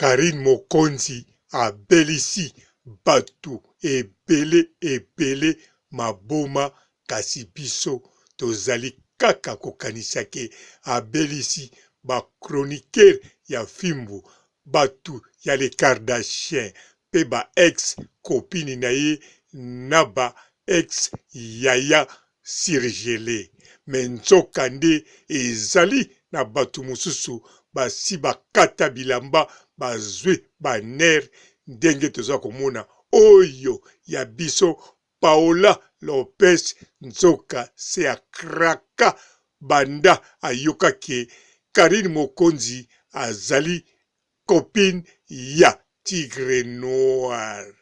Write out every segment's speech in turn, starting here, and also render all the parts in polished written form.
Karine Mokonzi abelisi batu ebele maboma kasi biso tozali kaka kokanisa ke abelisi ba chroniqueur ya fimbu batu ya le Kardashian pe ba ex copine na ye na ba ex yaya sirgele me nzoka nde ezali na batu mosusu basi bakata bilamba bazwi baner ndenge toza komona oyo ya biso Paola Lopez nzoka se akraka banda ayoka ke Karine Mokonzi azali copine ya Tigre Noir.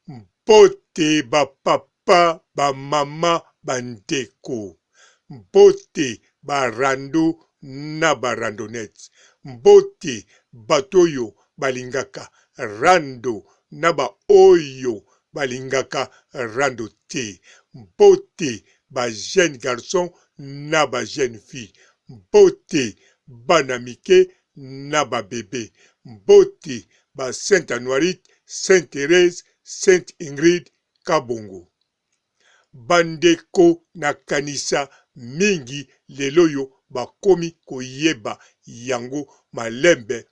Mbote ba papa ba mama bandeko, mbote ba rando na ba randonnette, mbote batoyo balingaka rando na ba oyo balingaka rando te, mbote ba jeune garçon na ba jeune fille, mbote bana mike na ba bebe, mbote ba Sainte Anoirite, Sainte Thérèse, Sainte Ingrid Kabongo. Bandeko na kanisa mingi leloyo bakomi koyeba yango malembe.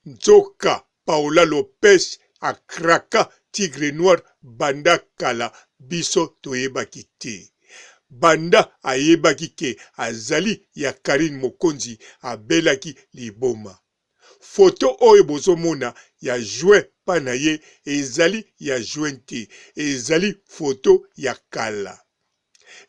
Nzoka Paola Lopez akraka Tigre Noir banda kala biso toyebaki te. Banda ayebaki ke azali ya Karine Mokonzi abelaki liboma. Foto oyo bozomona ya juin pa na ye ezali ya juin te, ezali foto ya kala.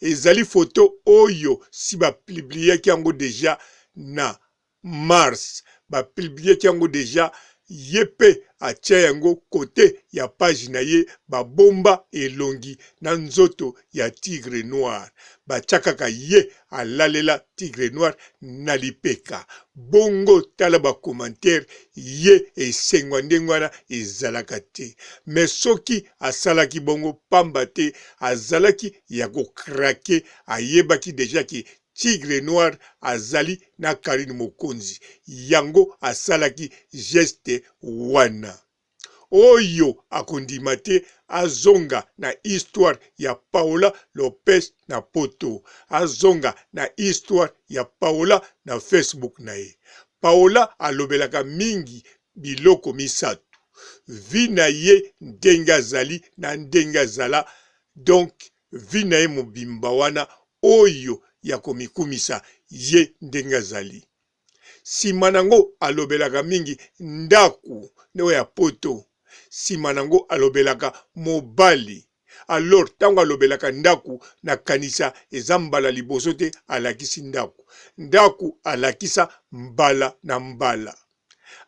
Ezali foto oyo si bapubliaki yango deja na mars, bapubliaki yango deja ye pe atia yango kote ya page na ye babomba elongi na nzoto ya Tigre Noir. Batiakaka ye alalela Tigre Noir na lipeka. Bongo tala ba commentaire ye esengwa ndenge wana ezalaka te. Me soki asalaki bongo pamba te azalaki ya kokrake ayebaki deja ki Tigre Noir azali na Karine Mokonzi. Yango asalaki geste wana. Oyo akondima te azonga na histoire ya Paola Lopez na poto. Azonga na histoire ya Paola na Facebook na ye. Paola alobelaka mingi biloko misatu. Vi na ye ndenge azali na ndenge azala. Donc vi na ye mobimba wana oyo ya komikumisa ye ndenge azali. Sima nango alobelaka mingi ndaku neo ya poto. Sima nango alobelaka mobali. Alors tango alobelaka ndaku na kanisa eza mbala liboso te alakisi ndaku. Ndaku alakisa mbala na mbala.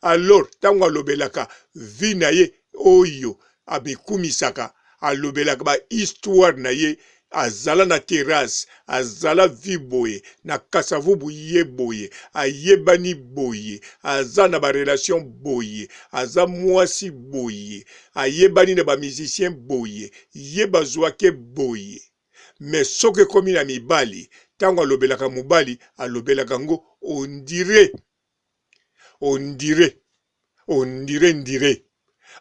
Alors tango alobelaka vi na ye oyo abikumisaka alobelaka ba histoire na ye. Azala na terrasse, azala vi boye, na kasavubu ye boye, ayebani boye, aza na ba relation boye, aza mwasi boye, ayebani na ba musicien boye, ye bazwake boye. Mais soke komi na mibali, tango alobelaka mobali, alobelaka ngo on dirait.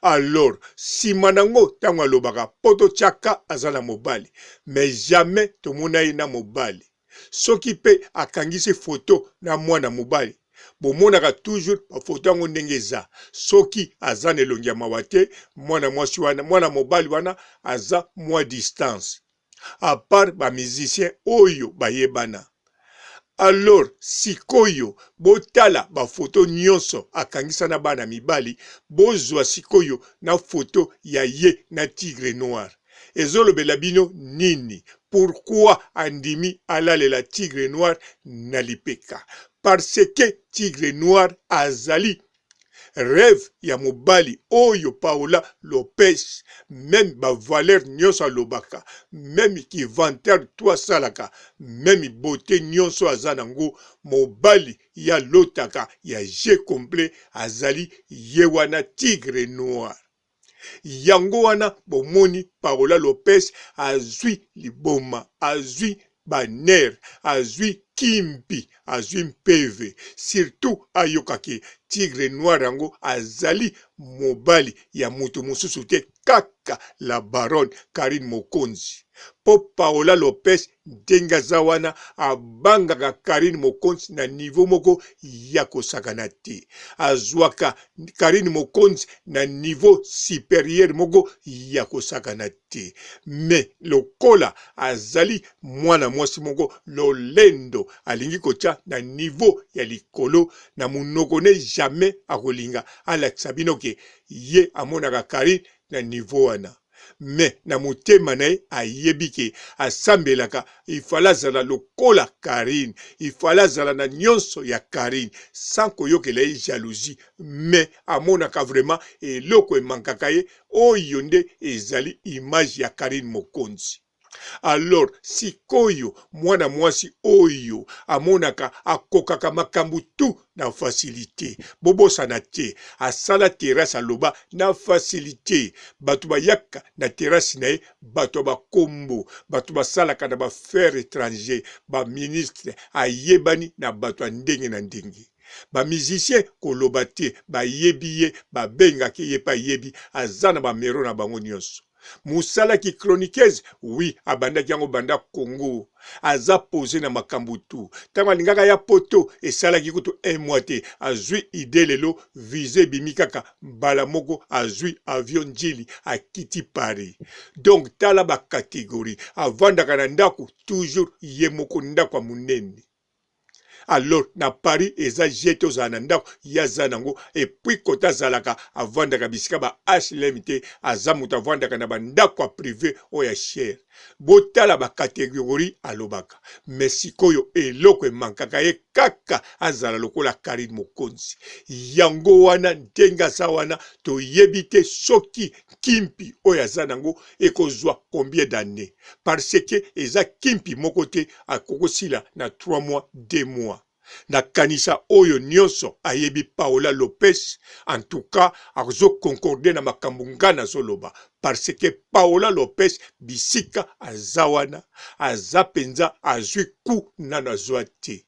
Alors, sima nango tango alobaka poto chaka azala mobali, mais jamais tomona ye na mobali. Soki pe akangisi photo na mwana mobali, bomonaka toujours ba photo yango ndenge eza. Soki aza na elongi ya mawa te, mwana mobali wana aza mwa distance. À part ba musicien oyo bayebana. Alors sikoyo botala ba photo nyonso akangisa na bana mibali bozwa sikoyo na photo ya ye na Tigre Noir. Ezolobela bino nini? Pourquoi andimi alalela Tigre Noir na lipeka? Parce que Tigre Noir azali rêve ya mobali oyo Paola Lopez, même ba valeur nyonso alobaka, même ki vanteur toi salaka, même beauté nyonso azanango, mobali ya lotaka ya je complet azali ye wana Tigre Noir. Yango wana bomoni Paola Lopez azwi liboma, azwi baner, azwi kimpi, azwi mpeve. Surtout ayokaki tigre noir yango azali mobali ya mutu mususu te kaka la baronne Karine Mokonzi. Po Paola Lopez ndenge aza wana abangaka Karine Mokonzi na niveau moko ya kosakana te. Azwaka Karine Mokonzi na niveau supérieur moko ya kosakana te. Me lokola azali mwana mwasi moko lolendo alingi kotia na niveau ya likolo na munoko ne jamais akolinga alakisa bino ke ye amonaka Karine na niveau wana. Me na motema na ye ayebi ke asambelaka ifala azala lokola Karine, ifala azala na nyonso ya Karine sans koyokela ye jalousie. Me amonaka vraiment eloko emankaka ye oyo nde ezali image ya Karine Mokonzi. Alors sikoyo mwana mwasi oyo amonaka akokaka makambo tu na facilité, bobosana te, asala terrasse aloba na facilité, bato bayaka na terrasse na ye bato bakombo, bato basalaka na baaffaire étranger, ba ministre ayebani na bato ndenge na ndenge. Ba musicien koloba te, bayebi ye, babengaki ye pa yebi, aza na bamero na bango nyonso. Musala ki chroniqueuse, oui, abandaki yango banda Congo. Aza posé na makambo tu. Tango alingaka ya poto, esalaki kutu mois te. Azui ide lelo, vise bimikaka, mbala moko, azui avion njili, akiti Paris. Donc, tala ba catégorie. Avandaka na ndako, toujours ye moko ndako munene. Alors na Paris eza jeto zana ndako ya zanango et puis kota zalaka avandaka bisika ba HLM te azamuta avandaka na bandako a privé oya cher. Botala ba catégorie alobaka. Mais sikoyo eloko emankaka ye kaka azala lokola Karine Mokonzi. Yango wana ndenga sa wana to yebite soki kimpi oya zanango ekozwa combien d'années. Parce que eza kimpi mokote akokosila na 3 mois, 2 mois. Na kanisa oyo nyonso ayebi Paola Lopez, en tout cas, azo concorde na makambo ngana zoloba. Parce que Paola Lopez bisika azawana, azapenza azwi ku na nazwate.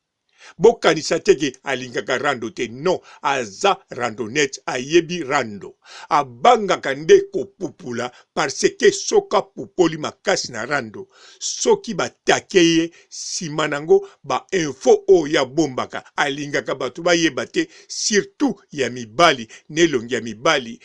Bokanisa teke alingaka rando te, non, aza randonnette ayebi rando. Abanga kande kopupula parce que soka pupoli makasi na rando. Soki batakeye simanango ba info o ya bombaka alingaka batu bayebate surtout ya mibali nelongi ya mibali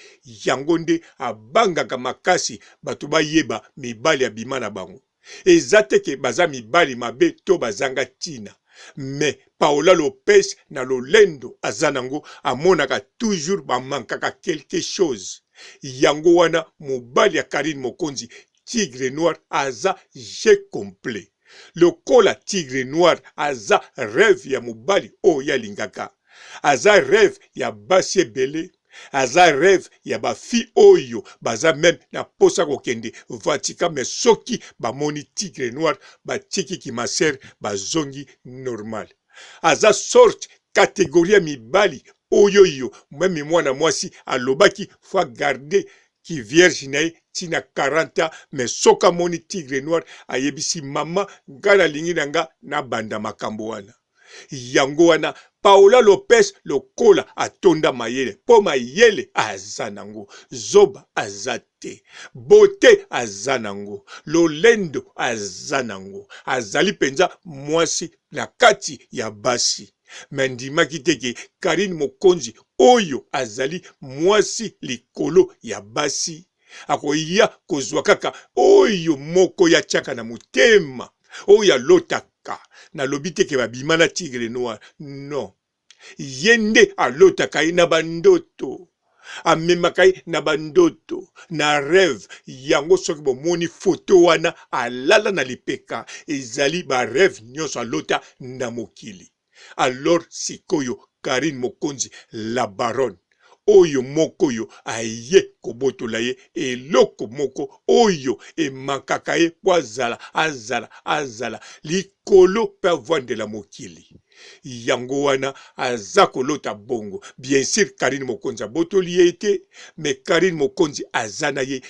yangonde abangaka makasi batu bayeba mibali ya bimana bango. Ezateke baza mibali mabe to bazanga tina. Mais Paola Lopez na lolendo azanango amonaka toujours bamankaka quelque chose. Yango wana mobali ya Karine Mokonzi tigre noir aza je complet. Lokola tigre noir aza rêve ya mobali o ya lingaka. Aza rêve ya basi ebele. Aza rêve ya ba fi oyo baza même na posa kokende Vatican mais soki ba moni tigre noir ba tiki ki maser ba zongi normal. Aza sorte catégorie mibali oyo yo même mwana mwasi alobaki faut garder ki vierge na tina 40 ans mais soka moni tigre noir ayebisi mama ngana lingi nanga na banda makambo wana. Yango wana Paola Lopez lokola atonda mayele po mayele azanango zoba azate bote azanango lolendo azanango azali penza mwasi na kati ya basi mendima kiteke Karine Mokonzi oyo azali mwasi likolo ya basi akoya kozwa kaka oyo moko ya chaka na mutema oyo lota na lobite ke babimana tigre noir non yende alotaka na bandoto amemakai na bandoto na rêve yango soki bomoni photo wana alala na lipeka ezali ba rêve nyonso alota na mokili. Alors sikoyo Karine Mokonzi la baronne oyo moko yo aye kobotola ye eloko moko oyo emakaka ye po azala likolo mpe avandela mokili yango wana aza kolota bongo. Bien sûr Karine Mokonzi abotoli ye te, mais Karine Mokonzi aza na ye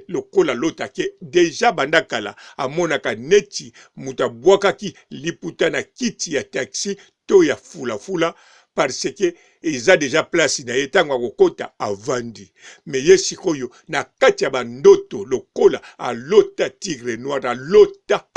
lokola lota ke deja bandakala amonaka neti mutu abwakaki liputa na kiti ya taxi to ya fula parce que eza deja place na ye ntango akokota avandi. Me ye sikoyo na kati ya bandoto lokola alota tigre noir, alota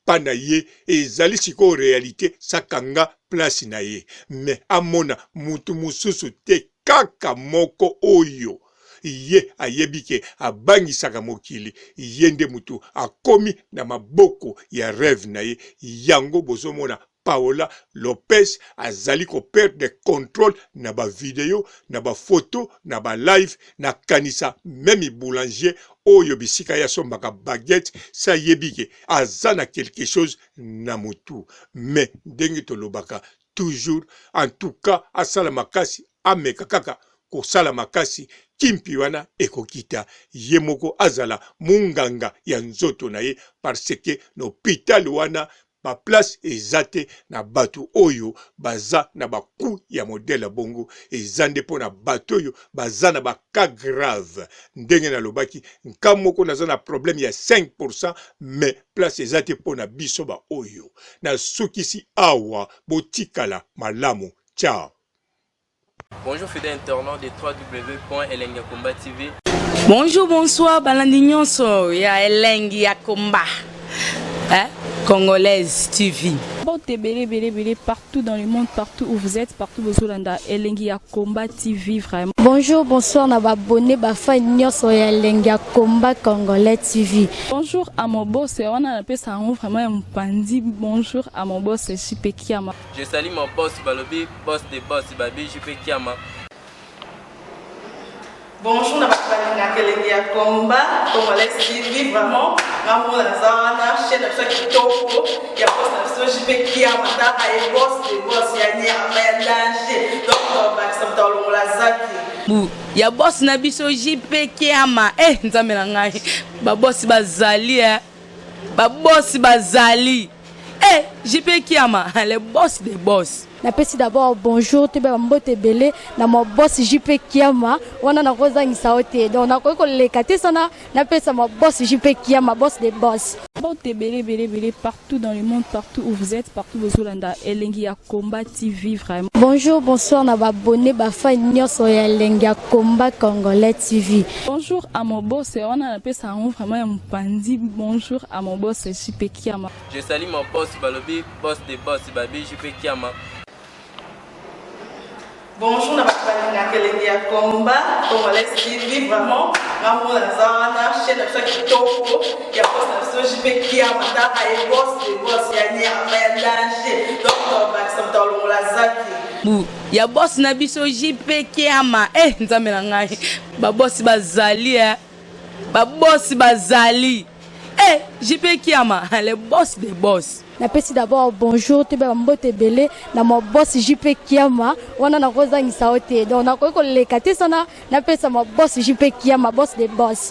pana ye ezali sikoyo realite sakanga place na ye. Me amona mutu mususu te kaka moko oyo ye ayebike abangisaka mokili ye nde mutu akomi na maboko ya rêve na ye. Yango bozomona Paola Lopez azali ko perdre contrôle na ba video, na ba photo, na ba live, na kanisa même boulanger oyo bisika ya sombaka baguette sa yebike azana quelque chose na mutu. Mais ndenge tolobaka toujours en tout cas asala makasi ameka kaka kosala makasi kimpi wana ekokita ye moko azala munganga ya nzoto na ye parce que na hôpital wana ba place ezate na bato oyo baza na baku ya modèle bongo ezande po na bato oyo baza na baka grave ndenge na lobaki nkamoko naza na problème ya 5% mais place ezate po na biso ba oyo na sukisi awa botikala malamu. Ciao. Bonjour fidèles internautes de www.elengiakomba TV. Bonjour, bonsoir, balandi nyonso ya Elengi ya Komba. Congolaise TV. Bon, belé partout dans le monde, partout où vous êtes, partout où vous êtes, Elengi ya Komba TV vraiment. Bonjour, bonsoir, na abonné ba fan nyonso ya Elengi ya Komba Congolais TV. Bonjour à mon boss, on a appelé ça vraiment un pandi. Bonjour à mon boss, JP Kiama. Je salue mon boss Balobi, boss des boss Babi, JP Kiama. Bonjour, na Elengi ya Komba Congolais TV vraiment. Ngamo na zana chaîne de kitoko ya boss na JP Kiama ta ay boss des boss ya ni ya danger. Donc ba samta longola zaki. Ya boss na biso JP Kiama nzambe na ngai ba boss bazali ba boss bazali JP Kiama le boss des boss. Napesi d'abord bonjour te ba mbote belé na mo boss JP Kiama wana na kozangisa ote donc na ko lekate sana napesa mo boss JP Kiama boss des boss. Bon, belé partout dans le monde, partout où vous êtes, partout où vous êtes, Elengi ya Komba TV vraiment. Bonjour, bonsoir, na abonné ba fan nyonso ya Elengi ya Komba Congolais TV. Bonjour à mon boss, on a appelé ça vraiment un pandi. Bonjour à mon boss JP Kiama. Je salue mon boss Balobi, boss des boss Babi, JP Kiama. Bonjour, na Elengi ya Komba Congolais TV vraiment. Ngamo na zana chaîne de kitoko ya boss na JP Kiama ta ay boss des boss ya ni ya danger. Donc ba samta longola zaki. Ya boss na biso JP Kiama nzambe na ngai ba boss bazali ba boss bazali JP Kiama le boss des boss. Napesi d'abord bonjour te ba mbote belé na mo boss JP Kiama wana na kozangisa ote donc na ko lekate sana napesa mo boss JP Kiama boss des boss.